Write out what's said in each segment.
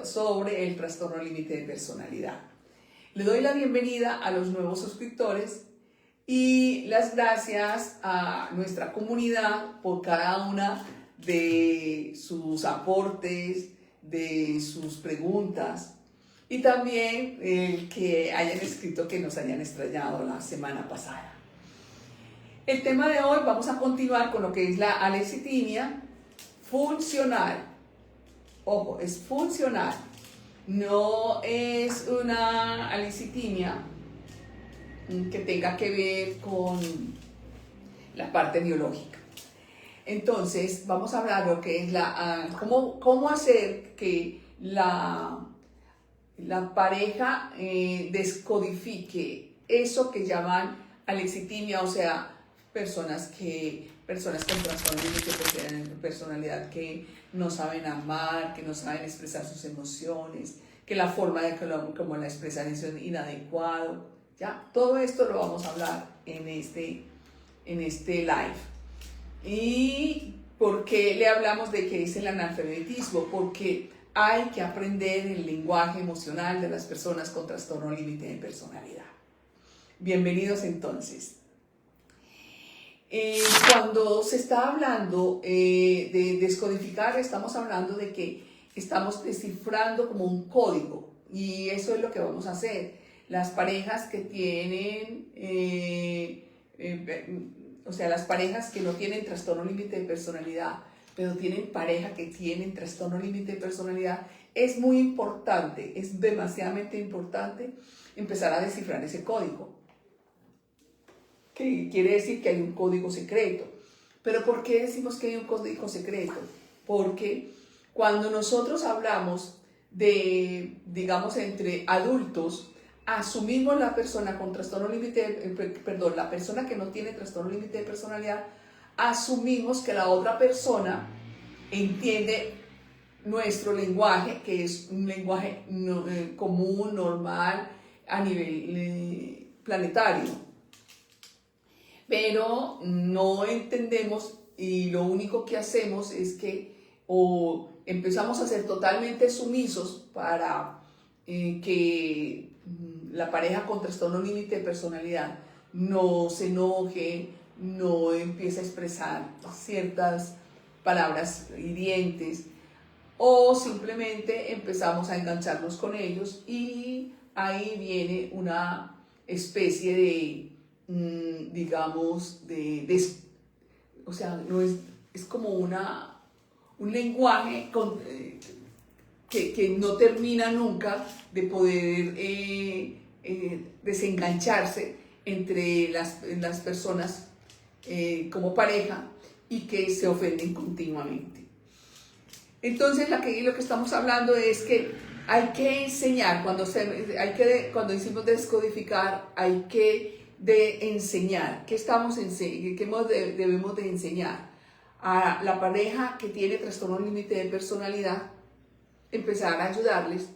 sobre el trastorno límite de personalidad. Le doy la bienvenida a los nuevos suscriptores y las gracias a nuestra comunidad por cada una de sus aportes, de sus preguntas y también que hayan escrito que nos hayan extrañado la semana pasada. El tema de hoy vamos a continuar con lo que es la alexitimia funcional. Ojo, es funcional, no es una alexitimia que tenga que ver con la parte biológica. Entonces, vamos a hablar de lo que es cómo hacer que la pareja descodifique eso que llaman alexitimia, o sea, personas con trastorno de personalidad que no saben amar, que no saben expresar sus emociones, que la forma como la expresan es inadecuado. ¿Ya? Todo esto lo vamos a hablar en este live. ¿Y por qué le hablamos de que es el analfabetismo? Porque hay que aprender el lenguaje emocional de las personas con trastorno límite de personalidad. Bienvenidos entonces. Cuando se está hablando de descodificar, estamos hablando de que estamos descifrando como un código, y eso es lo que vamos a hacer. Las parejas que tienen, las parejas que no tienen trastorno límite de personalidad, pero tienen pareja que tienen trastorno límite de personalidad, es muy importante, es demasiadamente importante empezar a descifrar ese código. Que quiere decir que hay un código secreto. ¿Pero por qué decimos que hay un código secreto? Porque cuando nosotros hablamos de, digamos, entre adultos, asumimos la persona con trastorno límite, la persona que no tiene trastorno límite de personalidad, asumimos que la otra persona entiende nuestro lenguaje, que es un lenguaje común, normal, a nivel planetario. Pero no entendemos, y lo único que hacemos es que empezamos a ser totalmente sumisos para que la pareja con trastorno límite de personalidad no se enoje, no empiece a expresar ciertas palabras hirientes, o simplemente empezamos a engancharnos con ellos, y ahí viene una especie de digamos, no es como un lenguaje que no termina nunca de poder desengancharse entre las personas como pareja, y que se ofenden continuamente. Entonces, lo que estamos hablando es que hay que enseñar, cuando decimos descodificar, hay que enseñar. ¿Qué debemos de enseñar? A la pareja que tiene trastorno límite de personalidad, empezar a ayudarles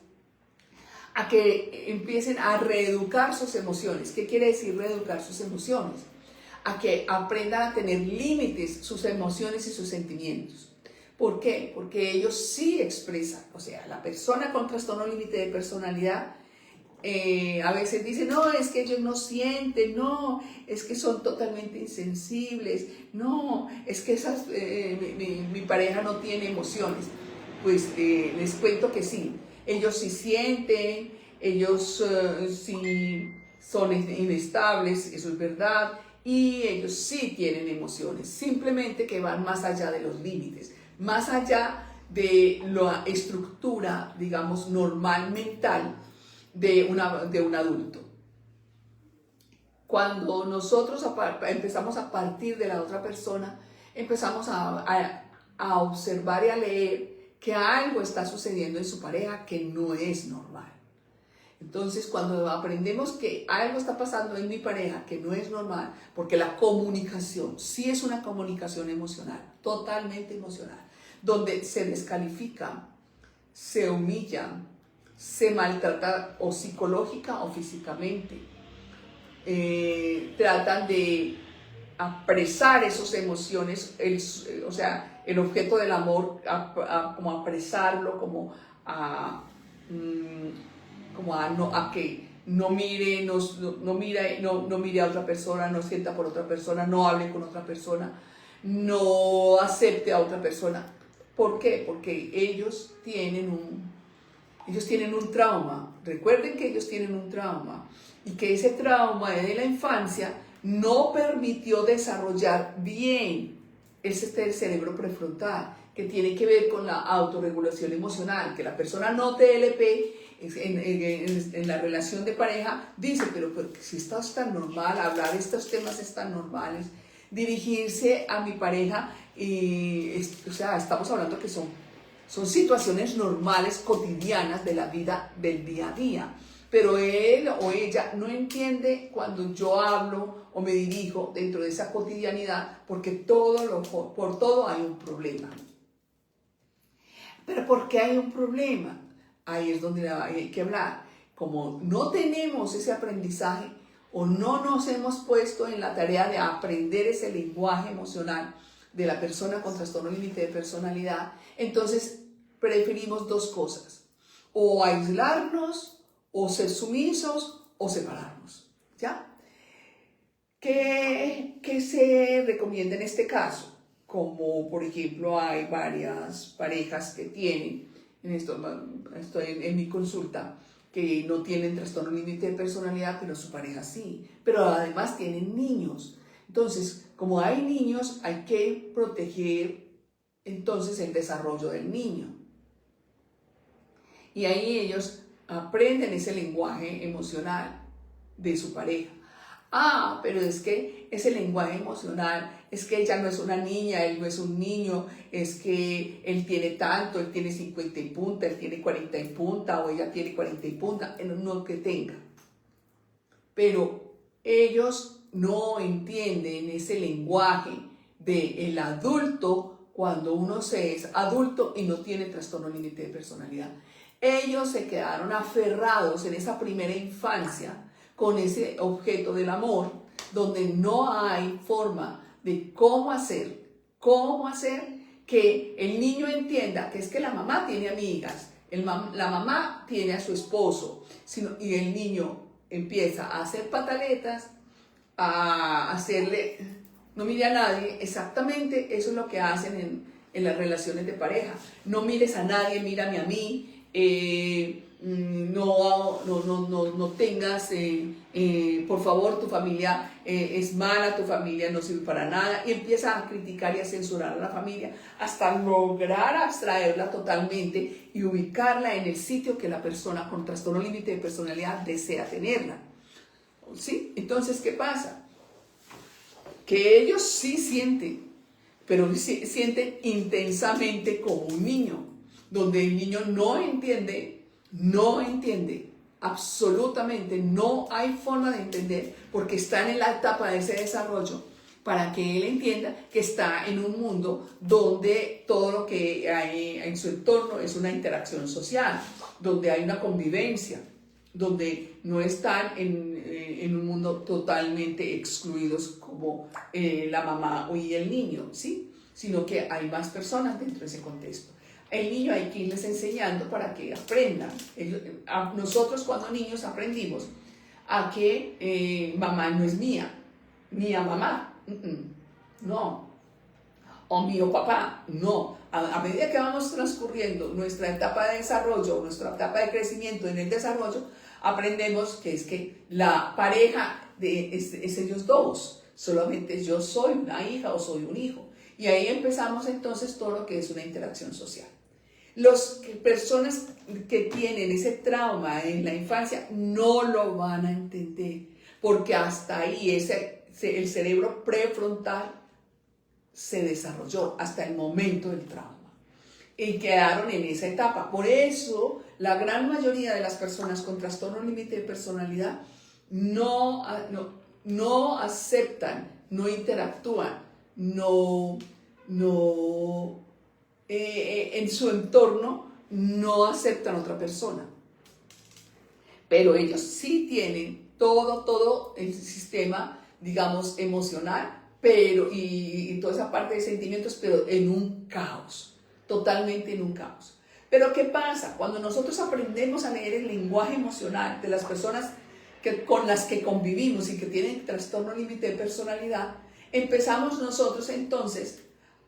a que empiecen a reeducar sus emociones. ¿Qué quiere decir reeducar sus emociones? A que aprendan a tener límites sus emociones y sus sentimientos. ¿Por qué? Porque ellos sí expresan, o sea, la persona con trastorno límite de personalidad a veces dicen, no, es que ellos no sienten, no, es que son totalmente insensibles, no, es que mi pareja no tiene emociones. Pues les cuento que sí, ellos sí sienten, ellos sí son inestables, eso es verdad, y ellos sí tienen emociones, simplemente que van más allá de los límites, más allá de la estructura, digamos, normal mental de un adulto. Cuando nosotros empezamos a partir de la otra persona, empezamos a observar y a leer que algo está sucediendo en su pareja que no es normal. Entonces, cuando aprendemos que algo está pasando en mi pareja que no es normal, porque la comunicación sí es una comunicación emocional, totalmente emocional, donde se descalifica, se humilla, se maltrata o psicológica o físicamente, tratan de apresar esas emociones, el objeto del amor, como apresarlo, como a como a que no mire, no mire a otra persona, no sienta por otra persona, no hable con otra persona, no acepte a otra persona. ¿Por qué? Porque ellos tienen un trauma. Recuerden que ellos tienen un trauma y que ese trauma de la infancia no permitió desarrollar bien ese cerebro prefrontal, que tiene que ver con la autorregulación emocional, que la persona no TLP en la relación de pareja dice, pero si esto es tan normal, hablar de estos temas es tan normales, dirigirse a mi pareja, o sea, estamos hablando que son situaciones normales, cotidianas de la vida del día a día, pero él o ella no entiende cuando yo hablo o me dirijo dentro de esa cotidianidad, porque por todo hay un problema. ¿Pero por qué hay un problema? Ahí es donde hay que hablar. Como no tenemos ese aprendizaje o no nos hemos puesto en la tarea de aprender ese lenguaje emocional de la persona con trastorno límite de personalidad, entonces preferimos dos cosas: o aislarnos, o ser sumisos, o separarnos. ¿Ya? ¿Qué se recomienda en este caso? Como por ejemplo hay varias parejas que tienen, estoy en mi consulta, que no tienen trastorno límite de personalidad, pero su pareja sí, pero además tienen niños. Entonces, como hay niños, hay que proteger entonces el desarrollo del niño. Y ahí ellos aprenden ese lenguaje emocional de su pareja. Ah, pero es que ese lenguaje emocional, es que ella no es una niña, él no es un niño, es que él tiene tanto, él tiene 50 y punta, él tiene 40 y punta, o ella tiene 40 y punta, no que tenga. Pero ellos no entienden ese lenguaje del adulto cuando uno se es adulto y no tiene trastorno límite de personalidad. Ellos se quedaron aferrados en esa primera infancia con ese objeto del amor, donde no hay forma de cómo hacer que el niño entienda que es que la mamá tiene amigas, la mamá tiene a su esposo, y el niño empieza a hacer pataletas, a hacerle, no mire a nadie. Exactamente eso es lo que hacen en las relaciones de pareja. No mires a nadie, mírame a mí. No tengas, por favor, tu familia es mala, tu familia no sirve para nada, y empieza a criticar y a censurar a la familia hasta lograr abstraerla totalmente y ubicarla en el sitio que la persona con trastorno límite de personalidad desea tenerla. ¿Sí? Entonces, ¿qué pasa? Que ellos sí sienten, pero sienten intensamente como un niño, donde el niño no entiende, absolutamente no hay forma de entender, porque están en la etapa de ese desarrollo, para que él entienda que está en un mundo donde todo lo que hay en su entorno es una interacción social, donde hay una convivencia, donde no están en un mundo totalmente excluidos como la mamá y el niño, ¿sí? Sino que hay más personas dentro de ese contexto. El niño hay que irles enseñando para que aprendan. Nosotros cuando niños aprendimos a que mamá no es mía mamá, no, o mío papá, no. A medida que vamos transcurriendo nuestra etapa de desarrollo, nuestra etapa de crecimiento en el desarrollo, aprendemos que es que la pareja es ellos dos, solamente yo soy una hija o soy un hijo. Y ahí empezamos entonces todo lo que es una interacción social. Las personas que tienen ese trauma en la infancia no lo van a entender, porque hasta ahí el cerebro prefrontal se desarrolló hasta el momento del trauma y quedaron en esa etapa. Por eso la gran mayoría de las personas con trastorno límite de personalidad no aceptan, no interactúan, en su entorno no aceptan a otra persona. Pero ellos sí tienen todo el sistema, digamos, emocional, y toda esa parte de sentimientos, pero en un caos, totalmente en un caos. Pero ¿qué pasa? Cuando nosotros aprendemos a leer el lenguaje emocional de las personas con las que convivimos y que tienen trastorno límite de personalidad, empezamos nosotros entonces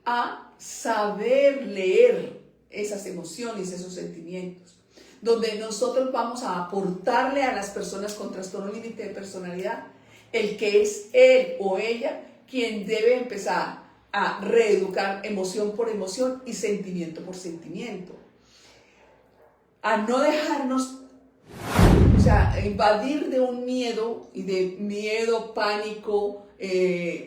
a saber leer esas emociones, esos sentimientos, donde nosotros vamos a aportarle a las personas con trastorno límite de personalidad el que es él o ella quien debe empezar a reeducar emoción por emoción y sentimiento por sentimiento, a no dejarnos, o sea, invadir de un miedo y de miedo, pánico.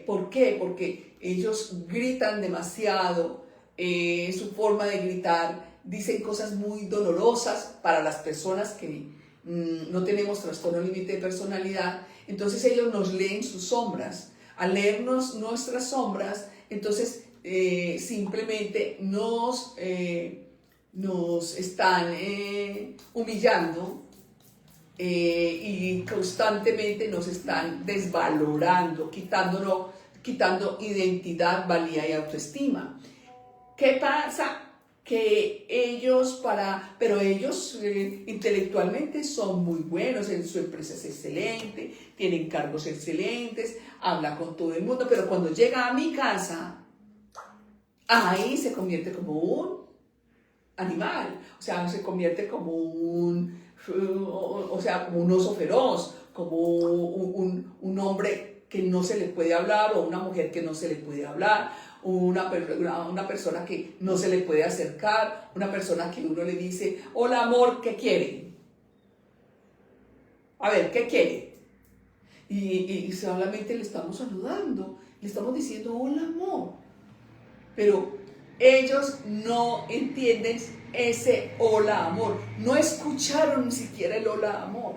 ¿Por qué? Porque ellos gritan demasiado, su forma de gritar, dicen cosas muy dolorosas para las personas que no tenemos trastorno límite de personalidad. Entonces ellos nos leen sus sombras. Al leernos nuestras sombras, entonces simplemente nos están humillando y constantemente nos están desvalorando, quitando identidad, valía y autoestima. ¿Qué pasa? Que ellos intelectualmente son muy buenos, en su empresa es excelente, tienen cargos excelentes, habla con todo el mundo, pero cuando llega a mi casa, ahí se convierte como un animal, o sea, se convierte como un oso feroz, como un hombre que no se le puede hablar o una mujer que no se le puede hablar, una persona que no se le puede acercar, una persona que uno le dice, hola amor, ¿qué quiere? A ver, ¿qué quiere? Y solamente le estamos saludando, le estamos diciendo hola amor, pero ellos no entienden ese hola amor, no escucharon ni siquiera el hola amor.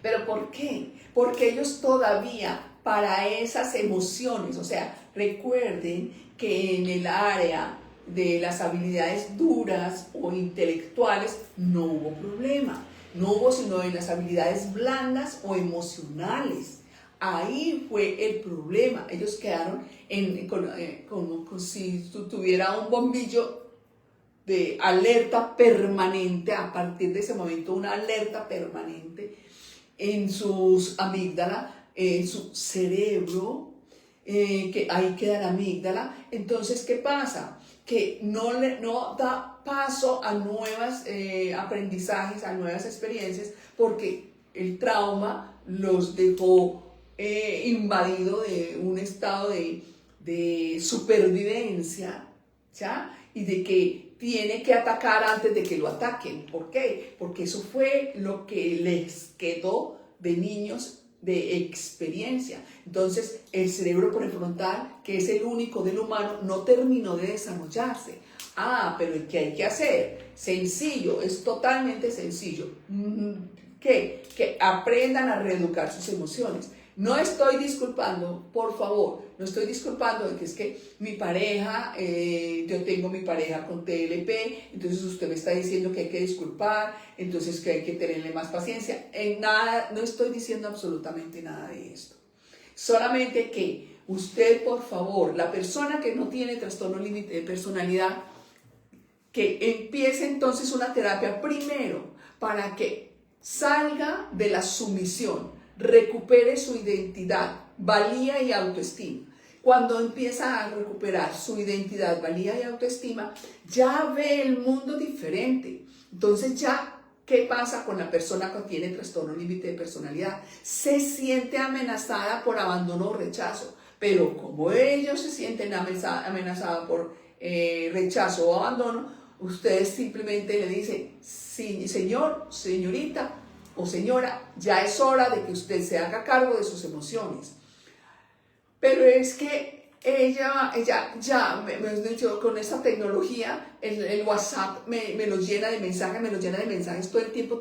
¿Pero por qué? Porque ellos todavía para esas emociones, o sea, recuerden que en el área de las habilidades duras o intelectuales no hubo problema, no hubo sino en las habilidades blandas o emocionales. Ahí fue el problema. Ellos quedaron como si tuviera un bombillo de alerta permanente, a partir de ese momento una alerta permanente en sus amígdalas, en su cerebro, que ahí queda la amígdala. Entonces, ¿qué pasa? Que no da paso a nuevos aprendizajes, a nuevas experiencias, porque el trauma los dejó invadido de un estado de supervivencia, ¿ya? Y de que tiene que atacar antes de que lo ataquen. ¿Por qué? Porque eso fue lo que les quedó de niños de experiencia. Entonces, el cerebro prefrontal, que es el único del humano, no terminó de desarrollarse. Pero ¿qué hay que hacer? Sencillo, es totalmente sencillo. Que aprendan a reeducar sus emociones. No estoy disculpando, por favor, no estoy disculpando de que es que mi pareja, yo tengo mi pareja con TLP, entonces usted me está diciendo que hay que disculpar, entonces que hay que tenerle más paciencia. En nada, no estoy diciendo absolutamente nada de esto. Solamente que usted, por favor, la persona que no tiene trastorno límite de personalidad, que empiece entonces una terapia primero para que salga de la sumisión, recupere su identidad, valía y autoestima. Cuando empieza a recuperar su identidad, valía y autoestima, ya ve el mundo diferente. Entonces ya, ¿qué pasa con la persona que tiene trastorno límite de personalidad? Se siente amenazada por abandono o rechazo, pero como ellos se sienten amenazados por rechazo o abandono, ustedes simplemente le dicen, sí, señor, señorita, o señora, ya es hora de que usted se haga cargo de sus emociones. Pero es que ella ya, con esta tecnología, el WhatsApp me lo llena de mensajes, todo el tiempo.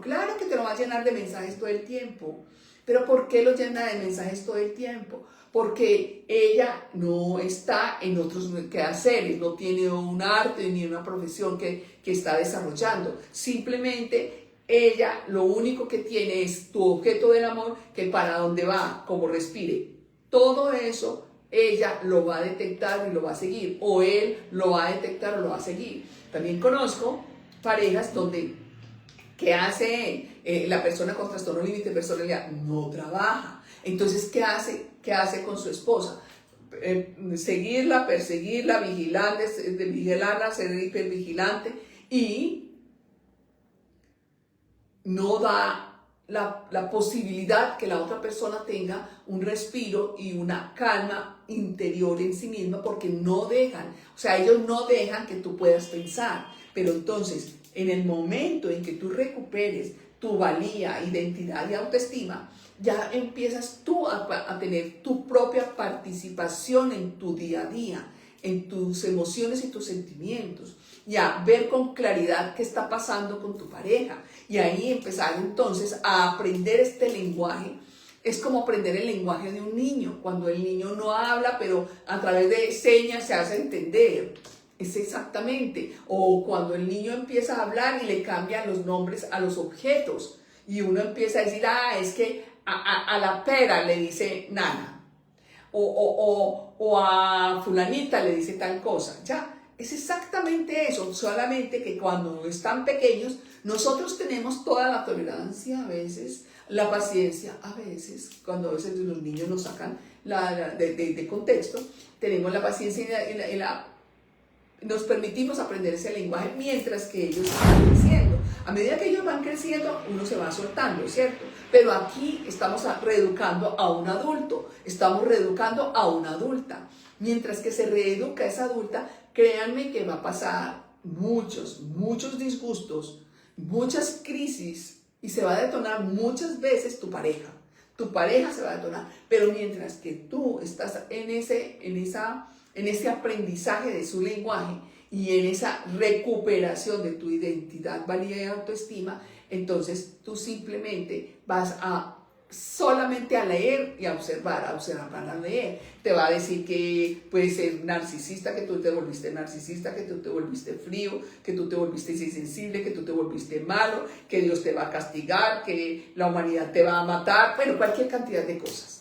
Claro que te lo va a llenar de mensajes todo el tiempo. Pero ¿por qué lo llena de mensajes todo el tiempo? Porque ella no está en otros quehaceres, no tiene un arte ni una profesión que está desarrollando. Simplemente ella lo único que tiene es tu objeto del amor, que para dónde va, cómo respire. Todo eso ella lo va a detectar y lo va a seguir, o él lo va a detectar o lo va a seguir. También conozco parejas donde, ¿qué hace la persona con trastorno límite de personalidad? No trabaja. Entonces, ¿qué hace? ¿Qué hace con su esposa? Seguirla, perseguirla, vigilarla, ser hipervigilante, y no da la posibilidad que la otra persona tenga un respiro y una calma interior en sí misma, porque no dejan, o sea, ellos no dejan que tú puedas pensar. Pero entonces, en el momento en que tú recuperes tu valía, identidad y autoestima, ya empiezas tú a tener tu propia participación en tu día a día, en tus emociones y tus sentimientos, y a ver con claridad qué está pasando con tu pareja, y ahí empezar entonces a aprender este lenguaje. Es como aprender el lenguaje de un niño, cuando el niño no habla, pero a través de señas se hace entender. Es exactamente. O cuando el niño empieza a hablar y le cambian los nombres a los objetos, y uno empieza a decir, es que a la pera le dice nana, o a fulanita le dice tal cosa. Ya, es exactamente eso, solamente que cuando están pequeños, nosotros tenemos toda la tolerancia a veces, la paciencia a veces, cuando a veces los niños nos sacan de contexto, tenemos la paciencia y nos permitimos aprender ese lenguaje mientras que ellos van creciendo. A medida que ellos van creciendo, uno se va soltando, ¿cierto? Pero aquí estamos reeducando a un adulto, estamos reeducando a una adulta. Mientras que se reeduca esa adulta, créanme que va a pasar muchos disgustos, muchas crisis, y se va a detonar muchas veces tu pareja. Tu pareja se va a detonar, pero mientras que tú estás en ese aprendizaje de su lenguaje y en esa recuperación de tu identidad, valía y autoestima, entonces tú simplemente vas solamente a leer y a observar, a leer. Te va a decir que puedes ser narcisista, que tú te volviste narcisista, que tú te volviste frío, que tú te volviste insensible, que tú te volviste malo, que Dios te va a castigar, que la humanidad te va a matar, bueno, cualquier cantidad de cosas.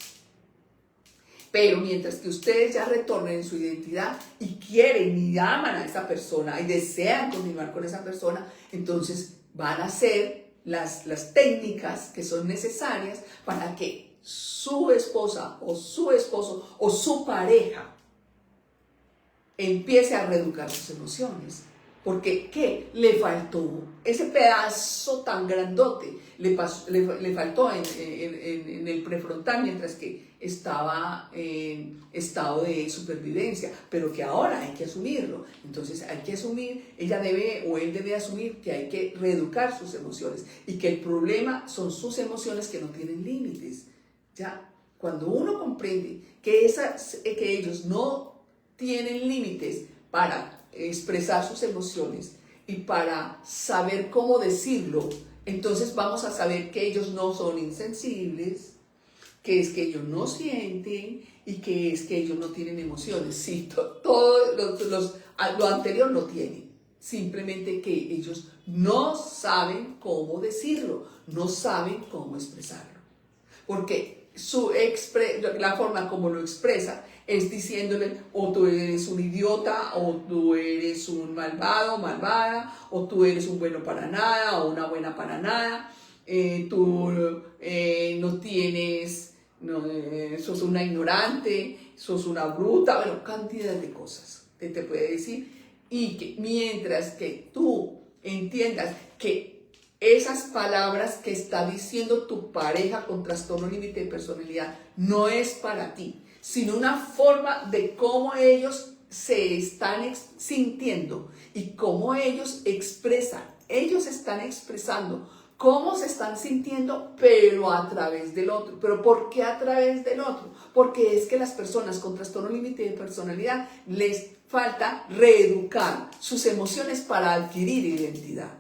Pero mientras que ustedes ya retornen en su identidad y quieren y aman a esa persona y desean continuar con esa persona, entonces van a hacer las técnicas que son necesarias para que su esposa o su esposo o su pareja empiece a reeducar sus emociones. Porque, ¿qué? Le faltó ese pedazo tan grandote, le faltó en el prefrontal mientras que estaba en estado de supervivencia, pero que ahora hay que asumirlo. Entonces hay que asumir, ella debe o él debe asumir que hay que reeducar sus emociones y que el problema son sus emociones que no tienen límites. Ya, cuando uno comprende que ellos no tienen límites para expresar sus emociones y para saber cómo decirlo, entonces vamos a saber que ellos no son insensibles, que es que ellos no sienten y que es que ellos no tienen emociones. Sí, todo lo anterior no tienen, simplemente que ellos no saben cómo decirlo, no saben cómo expresarlo, porque la forma como lo expresa es diciéndole, o tú eres un idiota, o tú eres un malvado, malvada, o tú eres un bueno para nada, o una buena para nada, tú no tienes, sos una ignorante, sos una bruta, bueno, cantidad de cosas que te puede decir, y que mientras que tú entiendas que esas palabras que está diciendo tu pareja con trastorno límite de personalidad no es para ti, sino una forma de cómo ellos se están sintiendo y cómo ellos expresan. Ellos están expresando cómo se están sintiendo, pero a través del otro. ¿Pero por qué a través del otro? Porque es que las personas con trastorno límite de personalidad les falta reeducar sus emociones para adquirir identidad.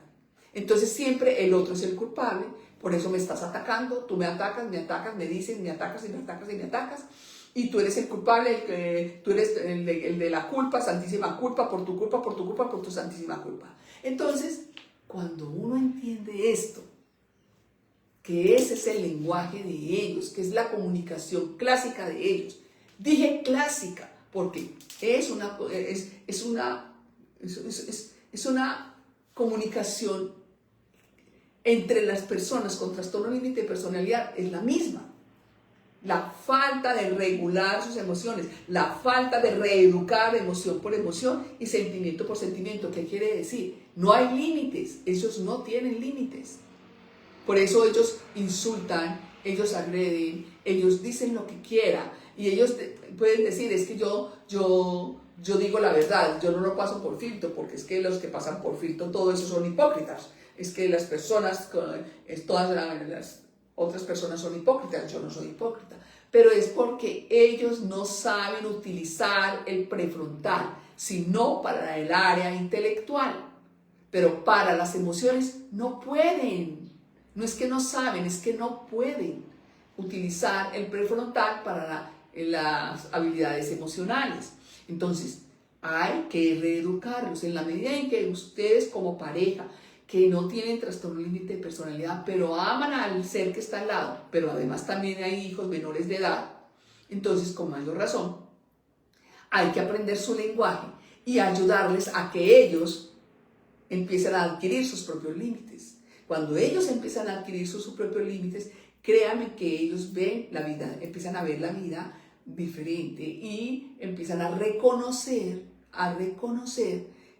Entonces siempre el otro es el culpable, por eso me estás atacando, tú me atacas, me dices, me atacas y me atacas y me atacas, y tú eres el culpable, tú eres el de la culpa, santísima culpa, por tu culpa, por tu culpa, por tu santísima culpa. Entonces, cuando uno entiende esto, que ese es el lenguaje de ellos, que es la comunicación clásica de ellos, Dije clásica porque es una comunicación entre las personas con trastorno límite de personalidad, es la misma. La falta de regular sus emociones, la falta de reeducar emoción por emoción y sentimiento por sentimiento. ¿Qué quiere decir? No hay límites, ellos no tienen límites. Por eso ellos insultan, ellos agreden, ellos dicen lo que quieran y ellos pueden decir, es que yo digo la verdad, yo no lo paso por filtro, porque es que los que pasan por filtro todo eso son hipócritas. Es que las personas, todas las otras personas son hipócritas, yo no soy hipócrita. Pero es porque ellos no saben utilizar el prefrontal, sino para el área intelectual. Pero para las emociones no pueden. No es que no saben, es que no pueden utilizar el prefrontal para las habilidades emocionales. Entonces, hay que reeducarlos en la medida en que ustedes como pareja que no tienen trastorno límite de personalidad, pero aman al ser que está al lado, pero además también hay hijos menores de edad, entonces con mayor razón hay que aprender su lenguaje y ayudarles a que ellos empiecen a adquirir sus propios límites. Cuando ellos empiezan a adquirir sus propios límites, créanme que ellos ven la vida, empiezan a ver la vida diferente y empiezan a reconocer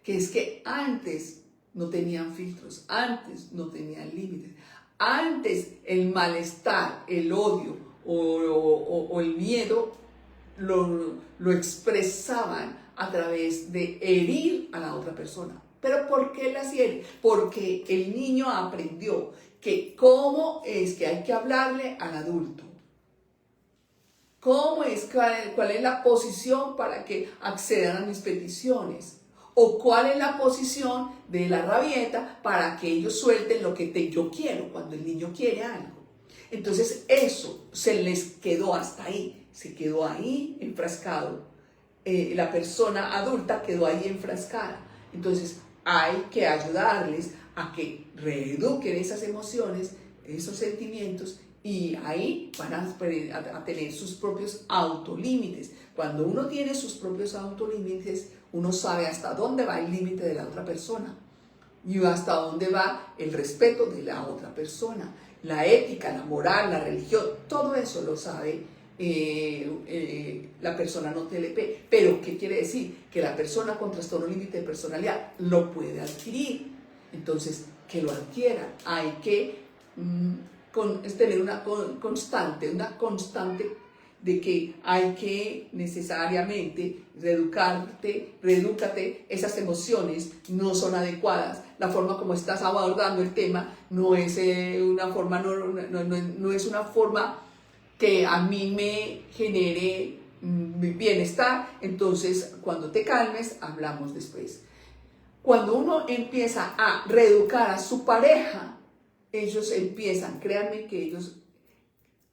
que es que antes no tenían filtros, antes no tenían límites, antes el malestar, el odio o el miedo lo expresaban a través de herir a la otra persona. ¿Pero por qué las hiere? Porque el niño aprendió que cómo es que hay que hablarle al adulto. ¿Cuál es la posición para que accedan a mis peticiones? ¿O cuál es la posición de la rabieta para que ellos suelten lo que yo quiero cuando el niño quiere algo? Entonces eso se les quedó hasta ahí, se quedó ahí enfrascado. La persona adulta quedó ahí enfrascada. Entonces hay que ayudarles a que reeduquen esas emociones, esos sentimientos, y ahí van a tener sus propios autolímites. Cuando uno tiene sus propios autolímites, uno sabe hasta dónde va el límite de la otra persona y hasta dónde va el respeto de la otra persona, la ética, la moral, la religión, todo eso lo sabe la persona no TLP. Pero ¿qué quiere decir? Que la persona con trastorno límite de personalidad lo puede adquirir. Entonces, que lo adquiera. Hay que tener una constante de que hay que necesariamente reedúcate, esas emociones no son adecuadas, la forma como estás abordando el tema no es una forma que a mí me genere bienestar. Entonces cuando te calmes hablamos después. Cuando uno empieza a reeducar a su pareja, ellos empiezan, créanme que ellos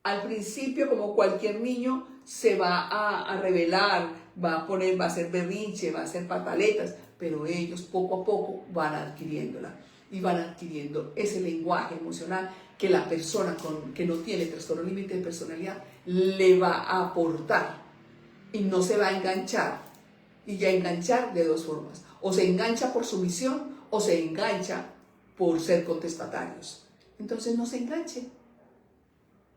al principio, como cualquier niño, se va a rebelar, va a hacer berrinche, va a hacer pataletas, pero ellos poco a poco van adquiriéndola y van adquiriendo ese lenguaje emocional que la persona que no tiene trastorno límite de personalidad le va a aportar y no se va a enganchar. Y ya enganchar de dos formas: o se engancha por sumisión o se engancha por ser contestatarios. Entonces no se enganche.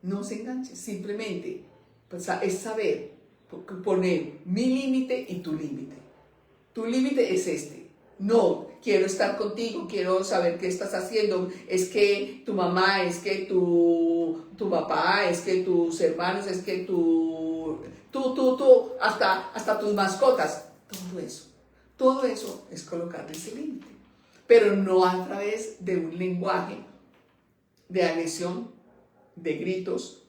No se enganche, simplemente pues, es saber poner mi límite y tu límite. Tu límite es este. No, quiero estar contigo, quiero saber qué estás haciendo. Es que tu mamá, es que tu papá, es que tus hermanos, es que hasta tus mascotas. Todo eso es colocarle ese límite. Pero no a través de un lenguaje de agresión, de gritos,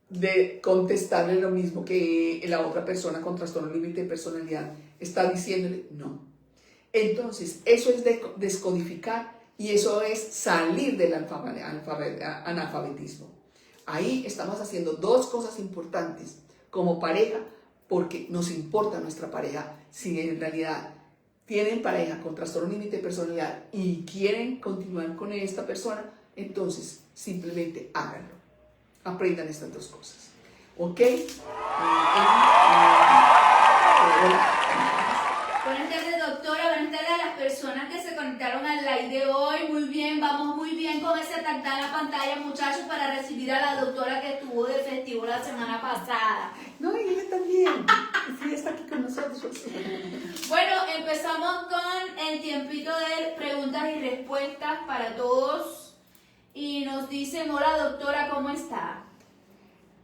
de contestarle lo mismo que la otra persona con trastorno límite de personalidad está diciéndole. No. Entonces, eso es descodificar y eso es salir del analfabetismo. Ahí estamos haciendo dos cosas importantes como pareja, porque nos importa nuestra pareja. Si en realidad tienen pareja con trastorno límite de personalidad y quieren continuar con esta persona, entonces simplemente háganlo. Aprendan estas dos cosas. ¿Ok? Buenas tardes, doctora. Buenas tardes a las personas que se conectaron al live de hoy. Muy bien, vamos muy bien con ese tactán en la pantalla, muchachos, para recibir a la doctora que estuvo de festivo la semana pasada. No, y ella también. Sí, está aquí con nosotros. Bueno, empezamos con el tiempito de preguntas y respuestas para todos. Y nos dicen, hola doctora, ¿cómo está?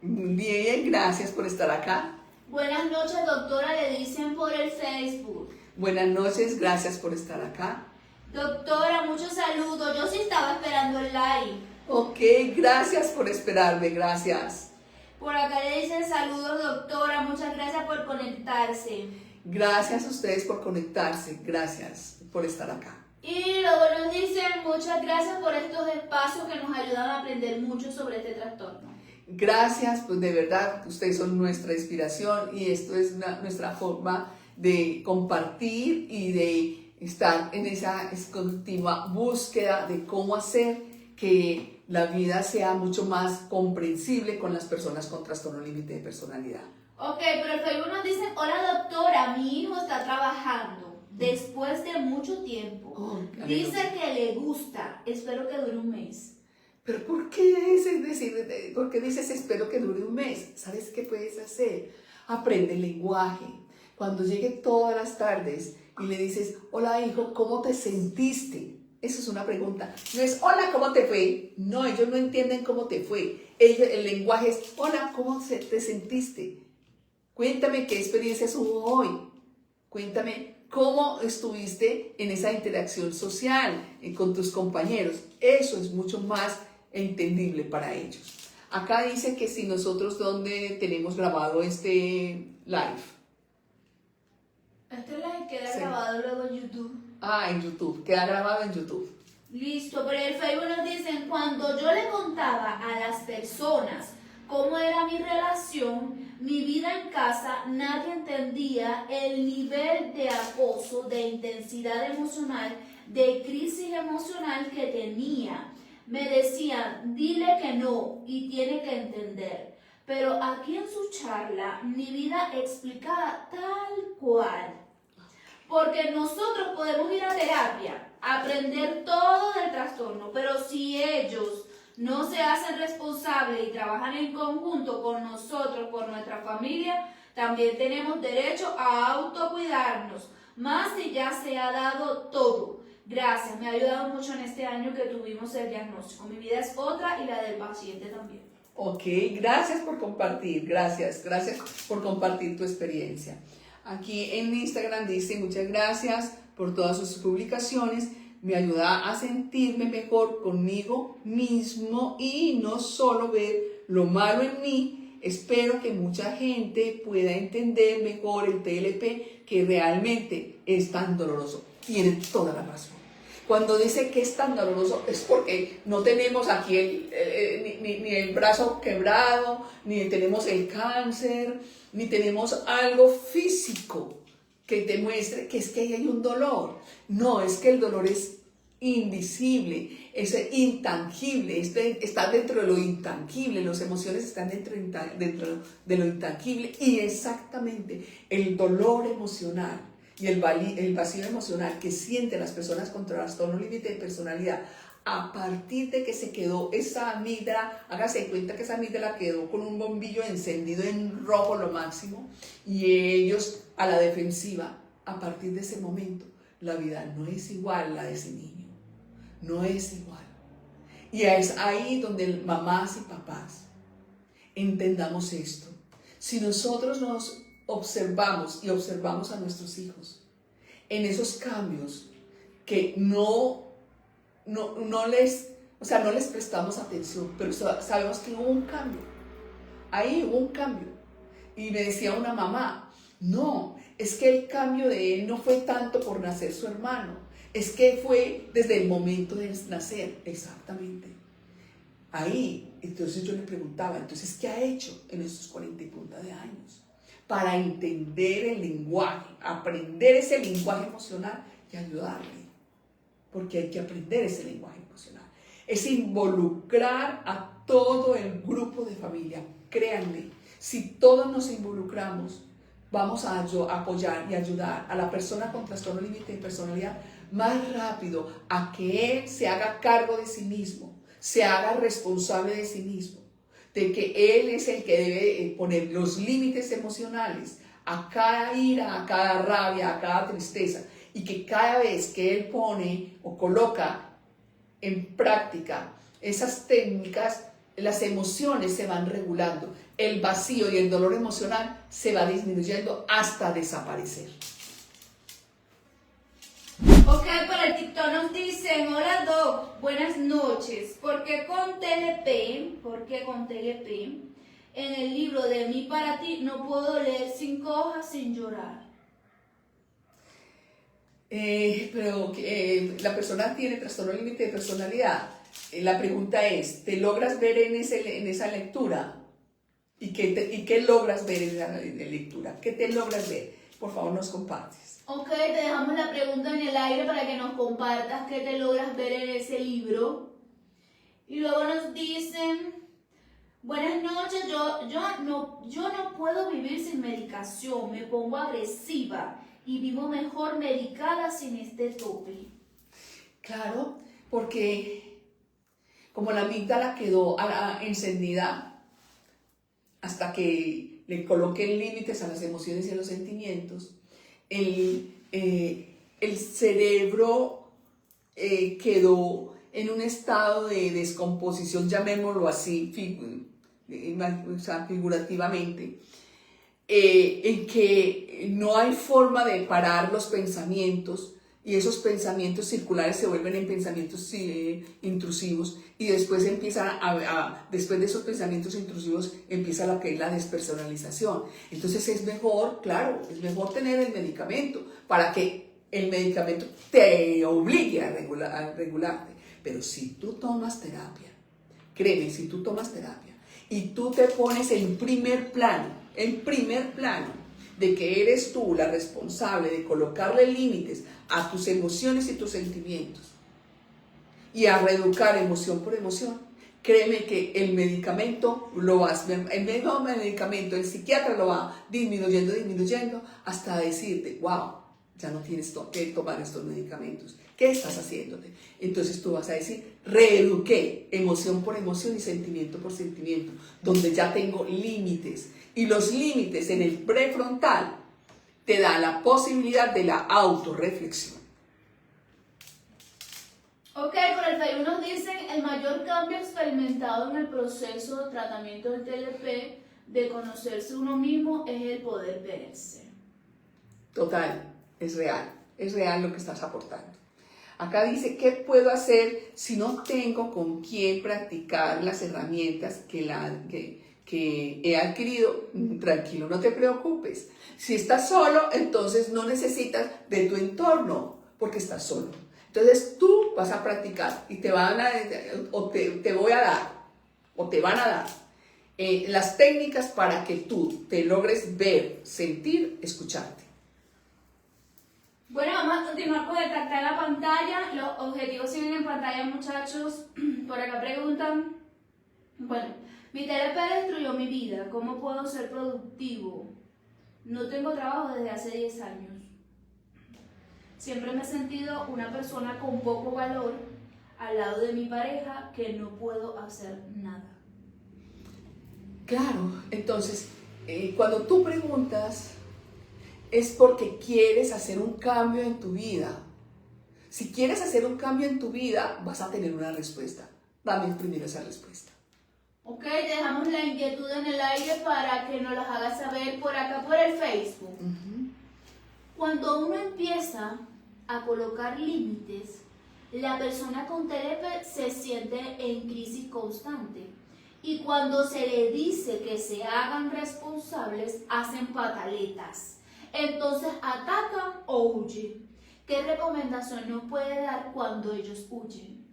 Bien, gracias por estar acá. Buenas noches, doctora, le dicen por el Facebook. Buenas noches, gracias por estar acá. Doctora, muchos saludos. Yo sí estaba esperando el live. Ok, gracias por esperarme, gracias. Por acá le dicen saludos, doctora. Muchas gracias por conectarse. Gracias a ustedes por conectarse, gracias por estar acá. Y luego nos dicen muchas gracias por estos espacios que nos ayudan a aprender mucho sobre este trastorno. Gracias, pues de verdad, ustedes son nuestra inspiración y esto es nuestra forma de compartir y de estar en esa continua búsqueda de cómo hacer que la vida sea mucho más comprensible con las personas con trastorno límite de personalidad. Ok, pero el Facebook nos dicen, hola doctora, mi hijo está trabajando después de mucho tiempo. Oh, Dice que le gusta, espero que dure un mes. Pero ¿por qué ¿por qué dices espero que dure un mes? ¿Sabes qué puedes hacer? Aprende el lenguaje. Cuando llegue todas las tardes y le dices, hola hijo, ¿cómo te sentiste? Esa es una pregunta. No es, hola, ¿cómo te fue? No, ellos no entienden cómo te fue. El lenguaje es, hola, ¿cómo te sentiste? Cuéntame qué experiencias hubo hoy. Cuéntame cómo estuviste en esa interacción social con tus compañeros. Eso es mucho más entendible para ellos. Acá dice que si nosotros, ¿dónde tenemos grabado este live? Este live queda Sí. grabado luego en YouTube. Ah, en YouTube. Queda grabado en YouTube. Listo, pero el Facebook nos dicen, cuando yo le contaba a las personas cómo era mi relación, mi vida en casa, nadie entendía el nivel de acoso, de intensidad emocional, de crisis emocional que tenía. Me decían, dile que no y tiene que entender. Pero aquí en su charla, mi vida explicada tal cual. Porque nosotros podemos ir a terapia, aprender todo del trastorno, pero si ellos no se hacen responsables y trabajan en conjunto con nosotros, con nuestra familia, también tenemos derecho a autocuidarnos, más si ya se ha dado todo. Gracias, me ha ayudado mucho en este año que tuvimos el diagnóstico. Mi vida es otra y la del paciente también. Ok, gracias por compartir, gracias por compartir tu experiencia. Aquí en Instagram dice, muchas gracias por todas sus publicaciones, me ayuda a sentirme mejor conmigo mismo y no solo ver lo malo en mí. Espero que mucha gente pueda entender mejor el TLP, que realmente es tan doloroso. Tiene toda la razón. Cuando dice que es tan doloroso es porque no tenemos aquí ni el brazo quebrado, ni tenemos el cáncer, ni tenemos algo físico que te muestre que es que ahí hay un dolor. No, es que el dolor es invisible, es intangible, está dentro de lo intangible, las emociones están dentro de lo intangible y exactamente el dolor emocional y el vacío emocional que sienten las personas con trastorno límite de personalidad a partir de que se quedó esa amígdala, hágase de cuenta que esa amígdala quedó con un bombillo encendido en rojo lo máximo y ellos a la defensiva, a partir de ese momento la vida no es igual a la de ese niño, no es igual. Y es ahí donde mamás y papás entendamos esto. Si nosotros nos observamos y observamos a nuestros hijos en esos cambios que no les prestamos atención, pero sabemos que hubo un cambio, ahí hubo un cambio. Y me decía una mamá, no, es que el cambio de él no fue tanto por nacer su hermano, es que fue desde el momento de nacer, exactamente. Ahí, entonces yo le preguntaba, entonces, ¿qué ha hecho en estos 40 y punta de años? Para entender el lenguaje, aprender ese lenguaje emocional y ayudarle. Porque hay que aprender ese lenguaje emocional. Es involucrar a todo el grupo de familia. Créanme, Si todos nos involucramos, vamos a apoyar y ayudar a la persona con trastorno límite de personalidad más rápido a que él se haga cargo de sí mismo, se haga responsable de sí mismo, de que él es el que debe poner los límites emocionales a cada ira, a cada rabia, a cada tristeza, y que cada vez que él pone o coloca en práctica esas técnicas, las emociones se van regulando, el vacío y el dolor emocional se va disminuyendo hasta desaparecer. Ok, para el TikTok nos dicen, hola Doc, buenas noches. ¿Por qué con TLP en el libro de Mí para ti no puedo leer 5 hojas sin llorar? La persona tiene trastorno límite de personalidad. La pregunta es, ¿te logras ver en esa lectura? ¿Y qué logras ver en la lectura? ¿Qué te logras ver? Por favor, nos compartes. Ok, te dejamos la pregunta en el aire para que nos compartas qué te logras ver en ese libro. Y luego nos dicen, buenas noches, yo no puedo vivir sin medicación, me pongo agresiva y vivo mejor medicada sin este tope. Claro, porque como la amígdala quedó encendida hasta que le coloquen límites a las emociones y a los sentimientos, el cerebro quedó en un estado de descomposición, llamémoslo así, figurativamente, en que no hay forma de parar los pensamientos, y esos pensamientos circulares se vuelven en pensamientos intrusivos, y después después de esos pensamientos intrusivos empieza lo que es la despersonalización. Entonces es mejor tener el medicamento para que el medicamento te obligue a regularte. Pero si tú tomas terapia, créeme, si tú tomas terapia y tú te pones en primer plano de que eres tú la responsable de colocarle límites a tus emociones y tus sentimientos y a reeducar emoción por emoción, créeme que el medicamento el psiquiatra lo va disminuyendo hasta decirte, wow, ya no tienes que tomar estos medicamentos. ¿Qué estás haciéndote? Entonces tú vas a decir, reeduqué emoción por emoción y sentimiento por sentimiento, donde ya tengo límites. Y los límites en el prefrontal te dan la posibilidad de la autorreflexión. Ok, por el Facebook nos dicen, el mayor cambio experimentado en el proceso de tratamiento del TLP, de conocerse uno mismo, es el poder verse. Total, es real lo que estás aportando. Acá dice, ¿qué puedo hacer si no tengo con quién practicar las herramientas que he adquirido? Tranquilo, no te preocupes. Si estás solo, entonces no necesitas de tu entorno, porque estás solo. Entonces tú vas a practicar y te van a dar las técnicas para que tú te logres ver, sentir, escucharte. Bueno, vamos a continuar con el tactar la pantalla. Los objetivos siguen en pantalla, muchachos. Por acá preguntan, bueno, mi TLP destruyó mi vida. ¿Cómo puedo ser productivo? No tengo trabajo desde hace 10 años. Siempre me he sentido una persona con poco valor al lado de mi pareja que no puedo hacer nada. Claro, entonces, cuando tú preguntas, es porque quieres hacer un cambio en tu vida. Si quieres hacer un cambio en tu vida, vas a tener una respuesta. Dame primero esa respuesta. Ok, dejamos la inquietud en el aire para que nos las hagas saber por acá, por el Facebook. Cuando uno empieza a colocar límites, la persona con TLP se siente en crisis constante. Y cuando se le dice que se hagan responsables, hacen pataletas. Entonces atacan o huyen. ¿Qué recomendación nos puede dar cuando ellos huyen?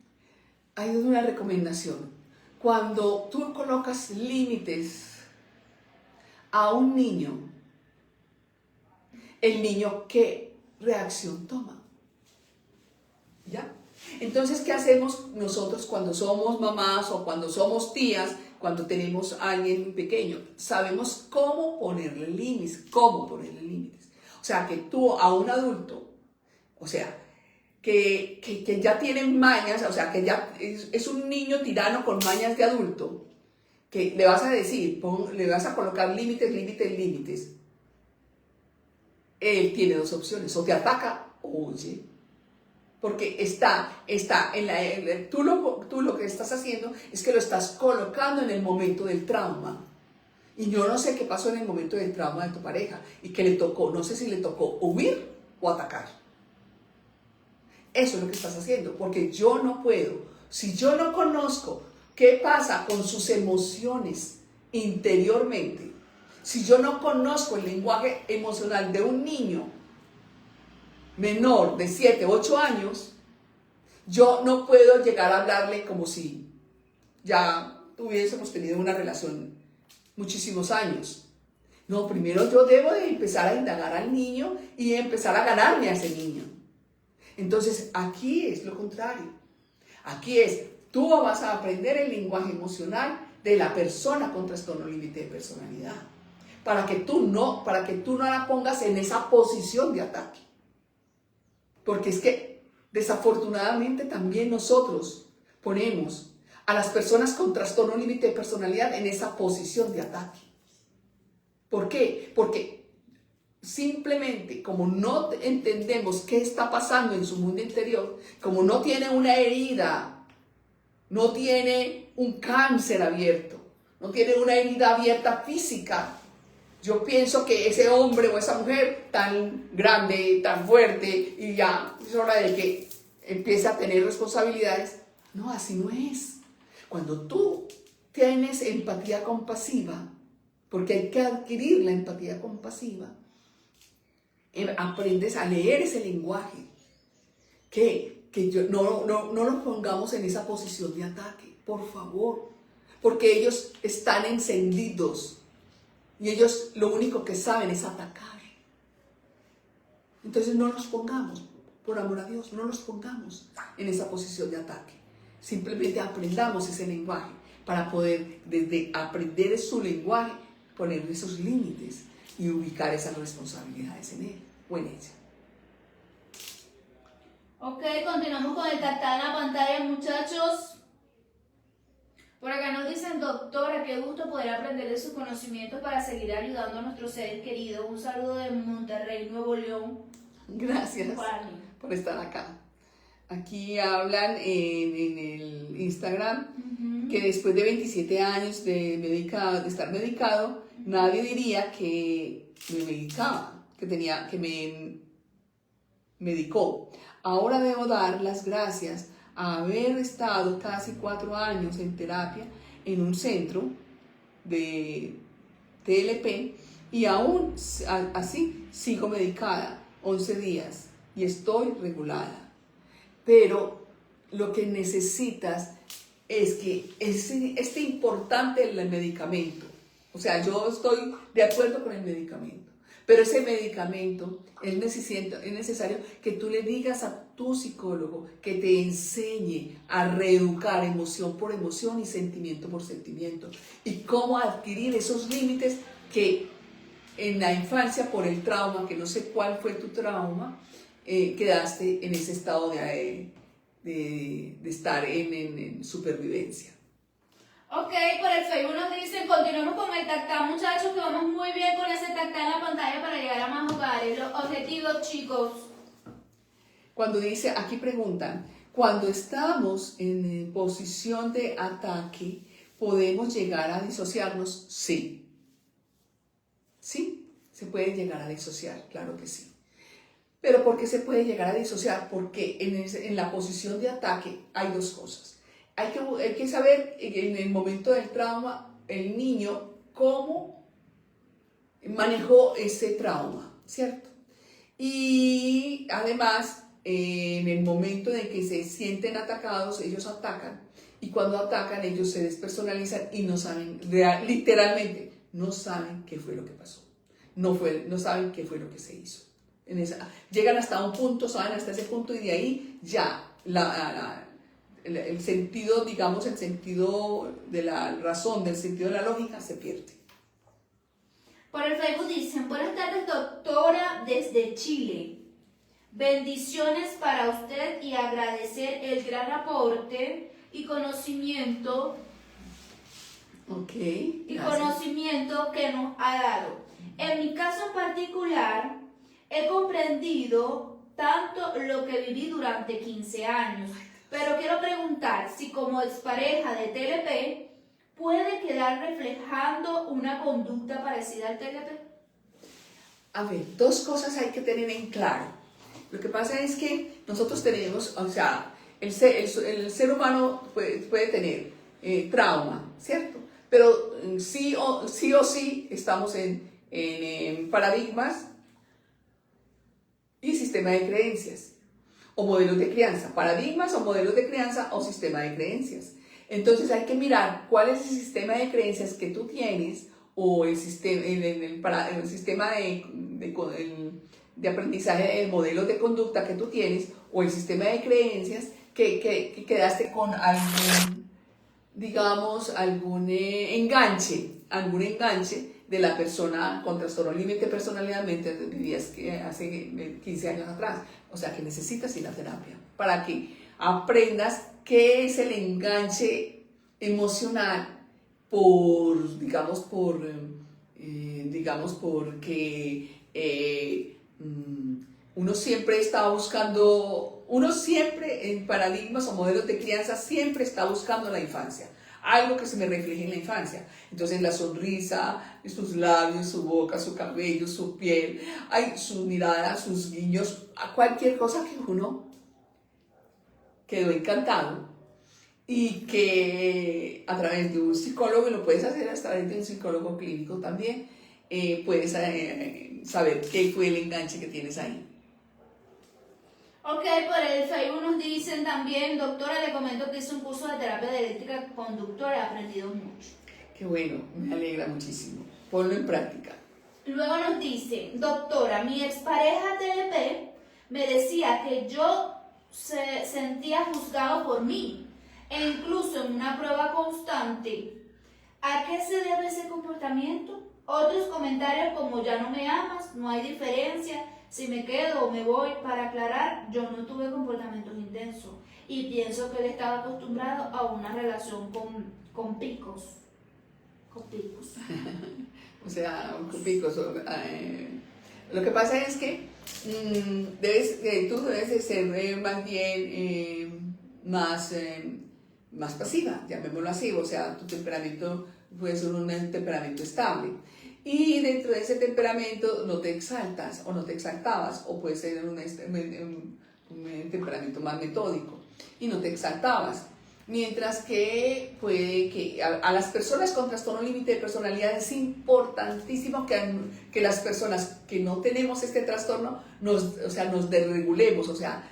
Hay una recomendación. Cuando tú colocas límites a un niño, el niño, ¿qué reacción toma? ¿Ya? Entonces, ¿qué hacemos nosotros cuando somos mamás o cuando somos tías cuando tenemos a alguien pequeño, sabemos cómo ponerle límites, cómo ponerle límites. O sea, que tú a un adulto, o sea, que ya tiene mañas, o sea, que ya es un niño tirano con mañas de adulto, que le vas a decir, le vas a colocar límites, límites, límites. Él tiene dos opciones, o te ataca o huye. Porque tú lo que estás haciendo es que lo estás colocando en el momento del trauma. Y yo no sé qué pasó en el momento del trauma de tu pareja y que le tocó, no sé si le tocó huir o atacar. Eso es lo que estás haciendo, porque yo no puedo, si yo no conozco qué pasa con sus emociones interiormente, si yo no conozco el lenguaje emocional de un niño menor de 7, 8 años, yo no puedo llegar a hablarle como si ya tuviésemos tenido una relación muchísimos años. No, primero yo debo de empezar a indagar al niño y empezar a ganarme a ese niño. Entonces, aquí es lo contrario. Aquí es, tú vas a aprender el lenguaje emocional de la persona con trastorno límite de personalidad. Para que tú no la pongas en esa posición de ataque. Porque es que desafortunadamente también nosotros ponemos a las personas con trastorno límite de personalidad en esa posición de ataque. ¿Por qué? Porque simplemente como no entendemos qué está pasando en su mundo interior, como no tiene una herida, no tiene un cáncer abierto, no tiene una herida abierta física, yo pienso que ese hombre o esa mujer tan grande, tan fuerte, y ya es hora de que empiece a tener responsabilidades. No, así no es. Cuando tú tienes empatía compasiva, porque hay que adquirir la empatía compasiva, aprendes a leer ese lenguaje, no nos pongamos en esa posición de ataque, por favor, porque ellos están encendidos. Y ellos lo único que saben es atacar. Entonces no nos pongamos, por amor a Dios, no nos pongamos en esa posición de ataque. Simplemente aprendamos ese lenguaje para poder, desde aprender su lenguaje, ponerle esos límites y ubicar esas responsabilidades en él o en ella. Ok, continuamos con el tactán en la pantalla, muchachos. Por acá nos dicen, doctora, qué gusto poder aprender de sus conocimientos para seguir ayudando a nuestros seres queridos. Un saludo de Monterrey, Nuevo León. Gracias por estar acá. Aquí hablan en el Instagram que después de 27 años de estar medicado, nadie diría que me medicaba, que me medicó. Ahora debo dar las gracias a haber estado casi 4 años en terapia en un centro de TLP y aún así sigo medicada 11 días y estoy regulada. Pero lo que necesitas es que es importante el medicamento. O sea, yo estoy de acuerdo con el medicamento, pero ese medicamento es necesario que tú le digas a tu psicólogo que te enseñe a reeducar emoción por emoción y sentimiento por sentimiento y cómo adquirir esos límites que en la infancia por el trauma, que no sé cuál fue tu trauma, quedaste en ese estado de estar en supervivencia. Ok, por el Facebook nos dicen, continuemos con el tactán, muchachos, que vamos muy bien con ese tactán en la pantalla para llegar a más hogares. Los objetivos, chicos. Cuando dice, aquí preguntan, cuando estamos en posición de ataque, ¿podemos llegar a disociarnos? Sí. Sí, se puede llegar a disociar, claro que sí. ¿Pero por qué se puede llegar a disociar? Porque en la posición de ataque hay dos cosas. Hay que saber en el momento del trauma, el niño, cómo manejó ese trauma, ¿cierto? Y además, en el momento en que se sienten atacados, ellos atacan. Y cuando atacan, ellos se despersonalizan y no saben, literalmente, no saben qué fue lo que pasó. No saben qué fue lo que se hizo. Llegan hasta un punto, saben hasta ese punto y de ahí ya el sentido, digamos, el sentido de la razón, del sentido de la lógica se pierde. Por el Facebook dicen, buenas tardes doctora desde Chile. Bendiciones para usted y agradecer el gran aporte y conocimiento que nos ha dado. En mi caso en particular, he comprendido tanto lo que viví durante 15 años, pero quiero preguntar si como expareja de TLP puede quedar reflejando una conducta parecida al TLP. A ver, dos cosas hay que tener en claro. Lo que pasa es que nosotros tenemos, o sea, el ser humano puede tener trauma, ¿cierto? Pero sí o sí estamos en paradigmas y sistema de creencias, o modelos de crianza, paradigmas o modelos de crianza o sistema de creencias. Entonces hay que mirar cuál es el sistema de creencias que tú tienes o el sistema de aprendizaje, el modelo de conducta que tú tienes o el sistema de creencias que quedaste con algún, digamos, algún enganche de la persona con trastorno límite de personalidad mientras vivías hace 15 años atrás. O sea, que necesitas ir a terapia para que aprendas qué es el enganche emocional porque uno siempre en paradigmas o modelos de crianza siempre está buscando la infancia. Algo que se me refleje en la infancia. Entonces la sonrisa, sus labios, su boca, su cabello, su piel, su mirada, sus guiños, cualquier cosa que uno quedó encantado y que a través de un psicólogo, y lo puedes hacer a través de un psicólogo clínico también, puedes saber qué fue el enganche que tienes ahí. Ok, por el Facebook nos dicen también, doctora, le comento que hice un curso de terapia dialéctica conductora, he aprendido mucho. Qué bueno, me alegra muchísimo. Ponlo en práctica. Luego nos dice, doctora, mi expareja TLP me decía que yo se sentía juzgado por mí, e incluso en una prueba constante. ¿A qué se debe ese comportamiento? Otros comentarios como ya no me amas, no hay diferencia, si me quedo o me voy. Para aclarar, yo no tuve comportamientos intensos y pienso que él estaba acostumbrado a una relación con picos. Con picos. O sea, con picos. Lo que pasa es que tú debes de ser más bien más pasiva, llamémoslo así. O sea, tu temperamento puede ser un temperamento estable. Y dentro de ese temperamento no te exaltas o no te exaltabas, o puede ser un temperamento más metódico y no te exaltabas. Mientras que puede que a las personas con trastorno límite de personalidad es importantísimo que las personas que no tenemos este trastorno nos desregulemos, o sea,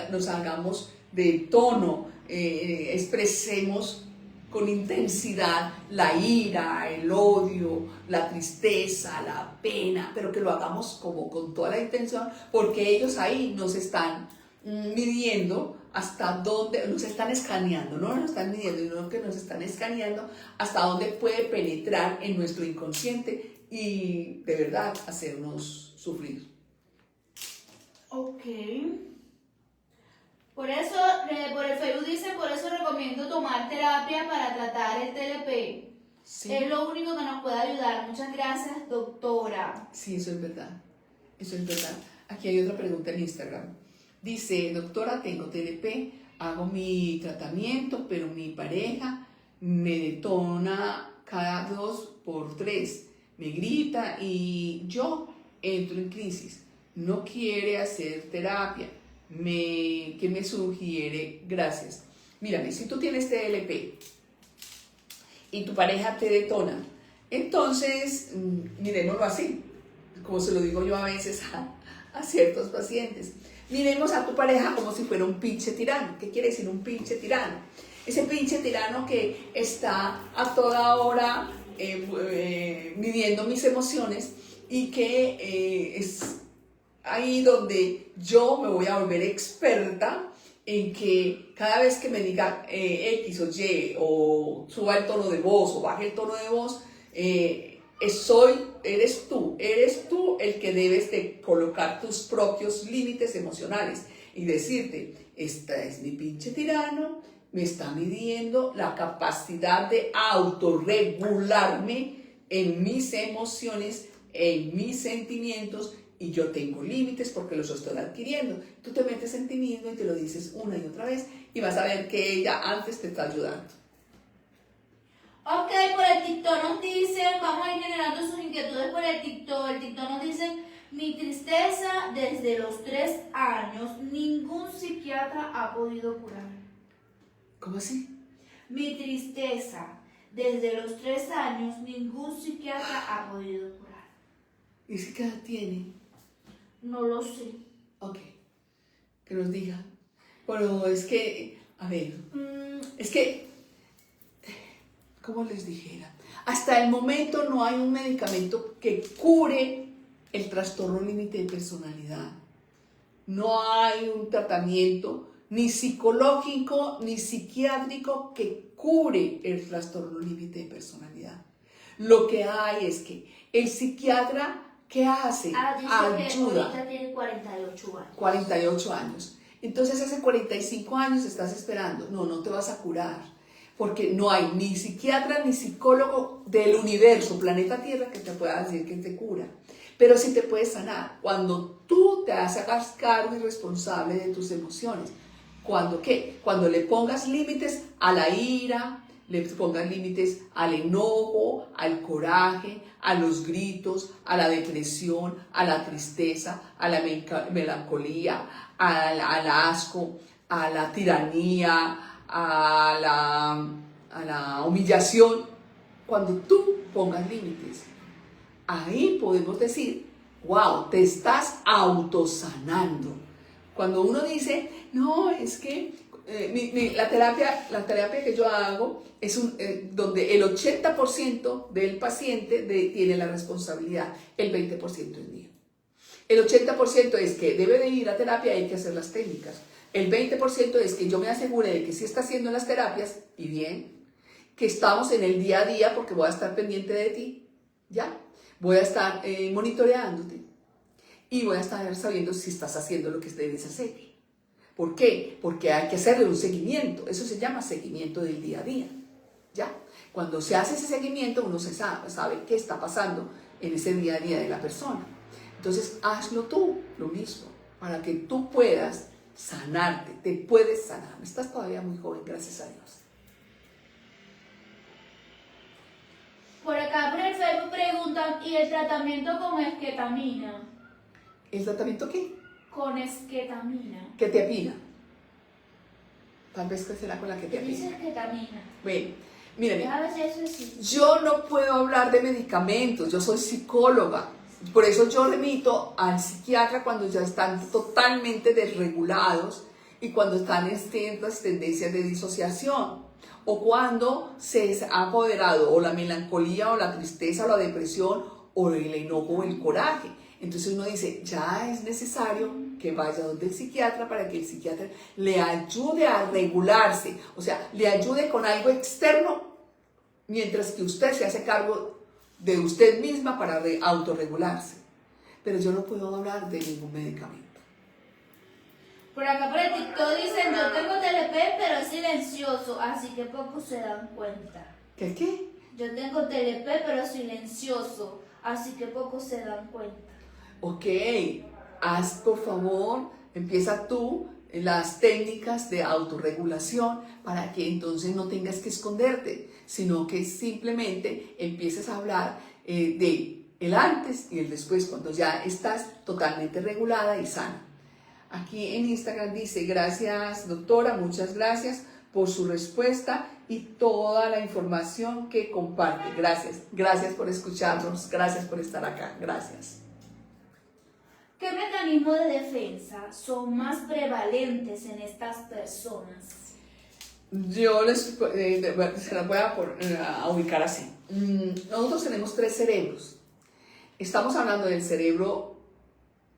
nos salgamos de tono, expresemos con intensidad la ira, el odio, la tristeza, la pena, pero que lo hagamos como con toda la intención, porque ellos ahí nos están midiendo hasta dónde, nos están escaneando, no nos están midiendo, sino que nos están escaneando hasta dónde puede penetrar en nuestro inconsciente y de verdad hacernos sufrir. Ok. Por eso, por el Facebook dice, por eso recomiendo tomar terapia para tratar el TLP. Sí. Es lo único que nos puede ayudar. Muchas gracias, doctora. Sí, eso es verdad. Eso es verdad. Aquí hay otra pregunta en Instagram. Dice, doctora, tengo TLP, hago mi tratamiento, pero mi pareja me detona cada 2 por 3. Me grita y yo entro en crisis. No quiere hacer terapia. ¿Qué me sugiere? Gracias. Mírame, si tú tienes TLP y tu pareja te detona, entonces, miremoslo así, como se lo digo yo a veces a ciertos pacientes. Miremos a tu pareja como si fuera un pinche tirano. ¿Qué quiere decir un pinche tirano? Ese pinche tirano que está a toda hora midiendo mis emociones y que es ahí donde yo me voy a volver experta en que cada vez que me diga X o Y, o suba el tono de voz o baje el tono de voz, eres tú el que debes de colocar tus propios límites emocionales y decirte, esta es mi pinche tirano, me está midiendo la capacidad de autorregularme en mis emociones, en mis sentimientos, y yo tengo límites porque los estoy adquiriendo. Tú te metes en ti mismo y te lo dices una y otra vez y vas a ver que ella antes te está ayudando. Ok, por el TikTok nos dicen, vamos a ir generando sus inquietudes por el TikTok. El TikTok nos dicen, mi tristeza desde los 3 años, ningún psiquiatra ha podido curar. ¿Cómo así? Mi tristeza desde los 3 años, ningún psiquiatra ha podido curar. ¿Y si qué edad tiene? No lo sé. Ok, que nos diga. Bueno, es que, a ver, es que, ¿cómo les dijera? Hasta el momento no hay un medicamento que cure el trastorno límite de personalidad. No hay un tratamiento ni psicológico ni psiquiátrico que cure el trastorno límite de personalidad. Lo que hay es que el psiquiatra, ¿qué hace? Dice Ayuda. que ahorita tiene 48 años. 48 años. Entonces hace 45 años estás esperando. No te vas a curar. Porque no hay ni psiquiatra ni psicólogo del universo, planeta Tierra, que te pueda decir que te cura. Pero sí te puedes sanar cuando tú te hagas cargo y responsable de tus emociones. ¿Cuándo qué? Cuando le pongas límites a la ira, le pongas límites al enojo, al coraje, a los gritos, a la depresión, a la tristeza, a la melancolía, al asco, a la tiranía, a la humillación. Cuando tú pongas límites, ahí podemos decir, wow, te estás autosanando. Cuando uno dice, no, es que la terapia que yo hago es donde el 80% del paciente tiene la responsabilidad, el 20% es mío. El 80% es que debe de ir a terapia y hay que hacer las técnicas. El 20% es que yo me asegure de que sí está haciendo las terapias, y bien, que estamos en el día a día porque voy a estar pendiente de ti, ¿ya? Voy a estar monitoreándote y voy a estar sabiendo si estás haciendo lo que debes hacer. ¿Por qué? Porque hay que hacerle un seguimiento. Eso se llama seguimiento del día a día, ¿ya? Cuando se hace ese seguimiento, uno sabe qué está pasando en ese día a día de la persona. Entonces, hazlo tú, lo mismo, para que tú puedas sanarte. Te puedes sanar. Estás todavía muy joven, gracias a Dios. Por acá por el Facebook preguntan, ¿y el tratamiento con esquetamina? ¿El tratamiento qué? Con esquetamina. Que te apina. Tal vez que será con la que te ¿Qué dice apina. esquetamina? Bueno, mírame. A ver si eso existe. Yo no puedo hablar de medicamentos, yo soy psicóloga. Por eso yo remito al psiquiatra cuando ya están totalmente desregulados y cuando están en ciertas tendencias de disociación, o cuando se ha apoderado o la melancolía o la tristeza o la depresión o el enojo o el coraje. Entonces uno dice, ya es necesario que vaya donde el psiquiatra para que el psiquiatra le ayude a regularse, o sea, le ayude con algo externo, mientras que usted se hace cargo de usted misma para autorregularse. Pero yo no puedo hablar de ningún medicamento. Por acá por el TikTok dicen, yo tengo TLP pero es silencioso, así que pocos se dan cuenta. ¿Qué? Yo tengo TLP pero silencioso, así que pocos se dan cuenta. Ok, haz por favor, empieza tú las técnicas de autorregulación para que entonces no tengas que esconderte, sino que simplemente empieces a hablar de el antes y el después, cuando ya estás totalmente regulada y sana. Aquí en Instagram dice, gracias doctora, muchas gracias por su respuesta y toda la información que comparte. Gracias por escucharnos, gracias por estar acá, gracias. ¿Qué mecanismos de defensa son más prevalentes en estas personas? Yo se las voy a ubicar así. Nosotros tenemos 3 cerebros. Estamos hablando del cerebro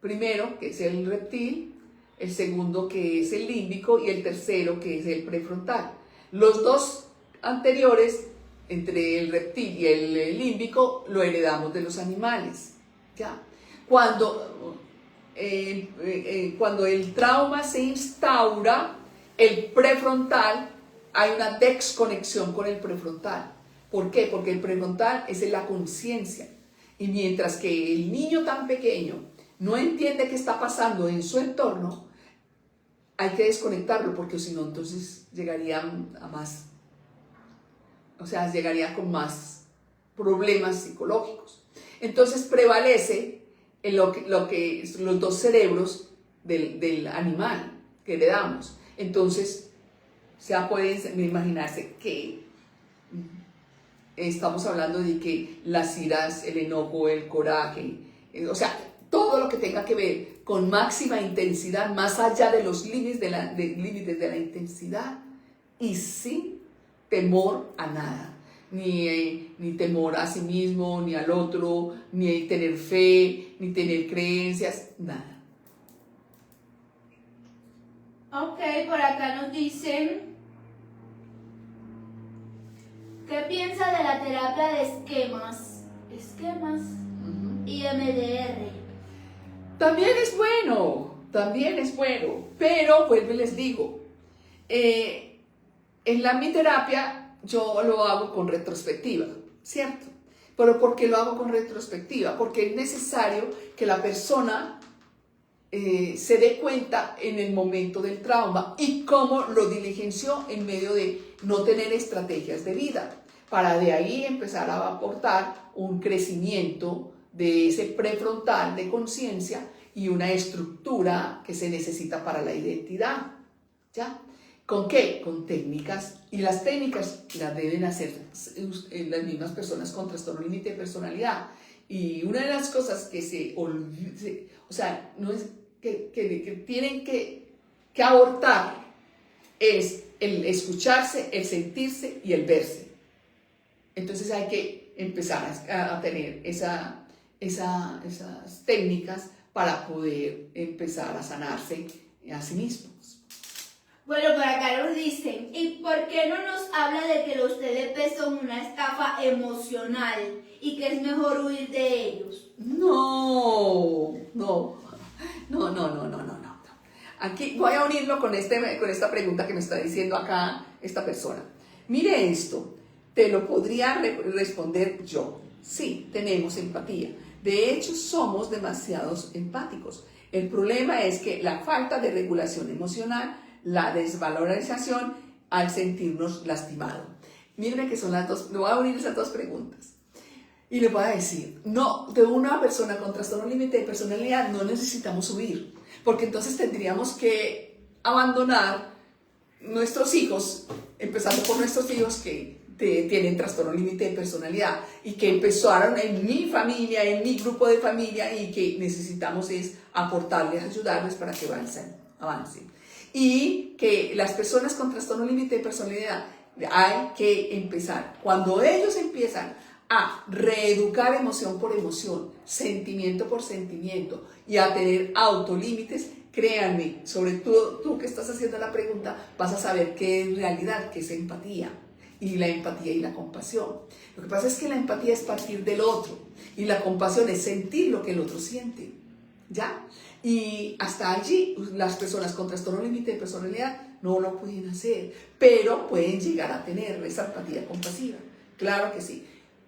primero, que es el reptil, el segundo que es el límbico y el tercero que es el prefrontal. Los dos anteriores, entre el reptil y el límbico, lo heredamos de los animales. ¿Ya? Cuando el trauma se instaura, el prefrontal, hay una desconexión con el prefrontal. ¿Por qué? Porque el prefrontal es la conciencia. Y mientras que el niño tan pequeño no entiende qué está pasando en su entorno, hay que desconectarlo, porque si no, entonces llegaría a más, o sea, llegaría con más problemas psicológicos. Entonces prevalece en lo que los dos cerebros del animal que heredamos. Entonces, ya pueden imaginarse que estamos hablando de que las iras, el enojo, el coraje, o sea, todo lo que tenga que ver con máxima intensidad, más allá de los límites de la intensidad, y sin temor a nada. Ni temor a sí mismo, ni al otro, ni tener fe, ni tener creencias, nada. Ok, por acá nos dicen, ¿qué piensa de la terapia de esquemas y MDR? También es bueno, pero vuelvo y les digo, en mi terapia yo lo hago con retrospectiva, ¿cierto? ¿Pero por qué lo hago con retrospectiva? Porque es necesario que la persona se dé cuenta en el momento del trauma y cómo lo diligenció en medio de no tener estrategias de vida, para de ahí empezar a aportar un crecimiento de ese prefrontal de conciencia y una estructura que se necesita para la identidad, ¿ya? ¿Con qué? Con técnicas, y las técnicas las deben hacer las mismas personas con trastorno límite de personalidad. Y una de las cosas que no es que tienen que abortar es el escucharse, el sentirse y el verse. Entonces hay que empezar a tener esas técnicas para poder empezar a sanarse a sí mismos. Bueno, por acá nos dicen, ¿y por qué no nos habla de que los TLP son una estafa emocional y que es mejor huir de ellos? No. Aquí voy a unirlo con esta pregunta que me está diciendo acá esta persona. Mire esto, te lo podría responder yo. Sí, tenemos empatía. De hecho, somos demasiados empáticos. El problema es que la falta de regulación emocional, la desvalorización al sentirnos lastimados. Mírenme que son las dos, le voy a unir esas dos preguntas. Y le voy a decir, no, de una persona con trastorno límite de personalidad no necesitamos huir, porque entonces tendríamos que abandonar nuestros hijos, empezando por nuestros hijos que tienen trastorno límite de personalidad y que empezaron en mi familia, en mi grupo de familia, y que necesitamos es aportarles, ayudarles para que avancen. Y que las personas con trastorno límite de personalidad hay que empezar, cuando ellos empiezan a reeducar emoción por emoción, sentimiento por sentimiento y a tener autolímites, créanme, sobre todo tú que estás haciendo la pregunta, vas a saber qué es realidad, qué es empatía. Y la empatía y la compasión. Lo que pasa es que la empatía es partir del otro y la compasión es sentir lo que el otro siente, ¿ya? Y hasta allí las personas con trastorno límite de personalidad no lo pueden hacer, pero pueden llegar a tener esa empatía compasiva, claro que sí.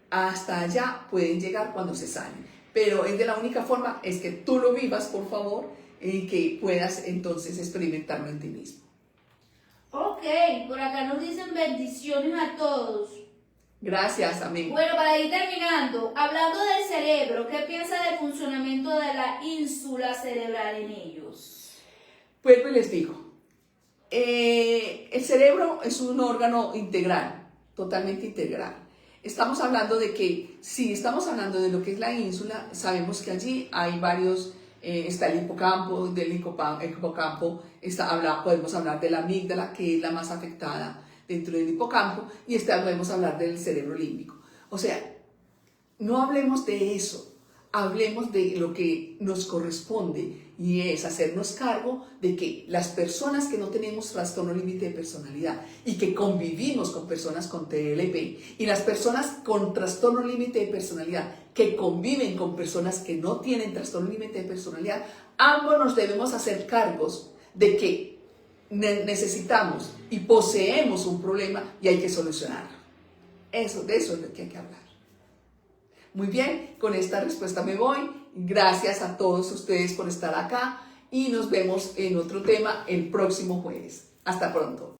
Hasta allá pueden llegar cuando se salen, pero es de la única forma es que tú lo vivas, por favor, y que puedas entonces experimentarlo en ti mismo. Ok, por acá nos dicen bendiciones a todos. Gracias, amén. Bueno, para ir terminando, hablando del cerebro, ¿qué piensa del funcionamiento de la ínsula cerebral en ellos? Pues les digo, el cerebro es un órgano integral, totalmente integral. Estamos hablando de que, si estamos hablando de lo que es la ínsula, sabemos que allí hay varios, está el hipocampo, del hipocampo podemos hablar de la amígdala, que es la más afectada dentro del hipocampo, y podemos hablar del cerebro límbico. O sea, no hablemos de eso, hablemos de lo que nos corresponde, y es hacernos cargo de que las personas que no tenemos trastorno límite de personalidad y que convivimos con personas con TLP y las personas con trastorno límite de personalidad que conviven con personas que no tienen trastorno límite de personalidad, ambos nos debemos hacer cargos de que necesitamos y poseemos un problema y hay que solucionarlo. De eso es lo que hay que hablar. Muy bien, con esta respuesta me voy. Gracias a todos ustedes por estar acá y nos vemos en otro tema el próximo jueves. Hasta pronto.